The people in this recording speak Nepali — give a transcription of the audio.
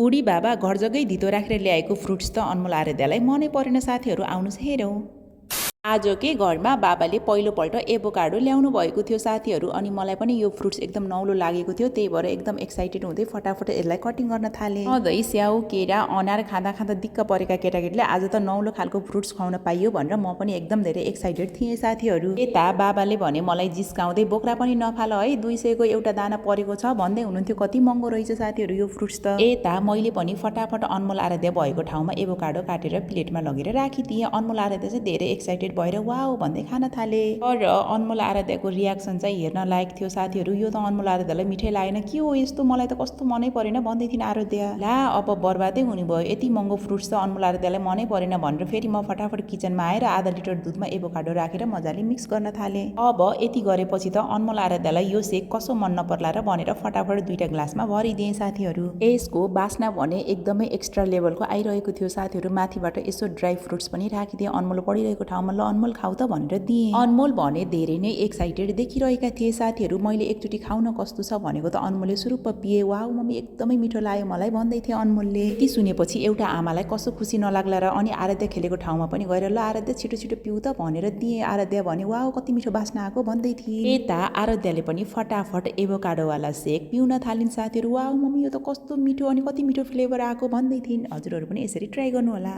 बुढी बाबा घर जग्गै धितो राखेर ल्याएको फ्रुट्स त अनमोल आराध्यलाई मनै परेन। साथीहरू आउनुहोस् हेरौँ। आजकै घरमा बाबाले पहिलोपल्ट एभोकाडो ल्याउनु भएको थियो साथीहरू। अनि मलाई पनि यो फ्रुट्स एकदम नौलो लागेको थियो, त्यही भएर एकदम एक्साइटेड हुँदै फटाफट यसलाई कटिङ गर्न थालेँ। सधैँ स्याउ केरा अनार खाँदा खाँदा दिक्क परेका केटाकेटीले आज त नौलो खालको फ्रुट्स खुवाउन पाइयो भनेर म पनि एकदम धेरै एक्साइटेड थिएँ साथीहरू। यता बाबाले भने मलाई जिस्काउँदै बोक्रा पनि नफाल है, 200 को एउटा दाना परेको छ भन्दै हुनुहुन्थ्यो। कति महँगो रहेछ साथीहरू यो फ्रुट्स त। यता मैले पनि फटाफट अनमोल आराध्य भएको ठाउँमा एभोकाडो काटेर प्लेटमा लगेर राखिदिएँ। अनमोल आराध्य चाहिँ धेरै एक्साइटेड भएर वाउ भन्दै खान थाले। तर अनमोल आराध्यको रियाक्सन चाहिँ हेर्न लायक थियो साथीहरू। यो त अनमोल आराध्यलाई मिठै लागेन। के हो यस्तो, मलाई त कस्तो मनै परेन भन्दै थिइन् आराध्य। ला अब बर्बादै हुने भयो, यति महँगो फ्रुट्स त अनमोल आराध्यलाई मनै परेन भनेर फेरि म फटाफट किचनमा आएर आधा लिटर दुधमा एभोकाडो राखेर मजाले मिक्स गर्न थालेँ। अब यति गरेपछि त अनमोल आराध्यलाई यो सेक कसो मन नपर्ला र भनेर फटाफट 2टा ग्लासमा भरिदिएँ साथीहरू। यसको बास्ना भने एकदमै एक्स्ट्रा लेभलको आइरहेको थियो साथीहरू। माथिबाट यसो ड्राई फ्रुट्स पनि राखिदिएँ अनमोल पढिरहेको ठाउँमा। ल अनमोल खाऊ त भनेर दिएँ। अनमोल भने धेरै नै एक्साइटेड देखिरहेका थिए साथीहरू। मैले एकचोटि खाउन कस्तो छ भनेको त अनमोलले सुरुप्प पिए। वाउ मम्मी एकदमै मिठो लाग्यो मलाई भन्दै थिए अनमोलले। यति सुनेपछि एउटा आमालाई कसो खुसी नलाग्ला र। अनि आराध्य खेलेको ठाउँमा पनि गएर ल आराध्य छिटो छिटो पिउ त भनेर दिएँ। आराध्य भने वाउ कति मिठो बास्ना आएको भन्दै थिए। यता आराध्यले पनि फटाफट एभोकाडोवाला सेक पिउन थालिन् साथीहरू। वाउ मम्मी यो त कस्तो मिठो अनि कति मिठो फ्लेभर आएको भन्दै थिइन्। हजुरहरू पनि यसरी ट्राई गर्नु होला।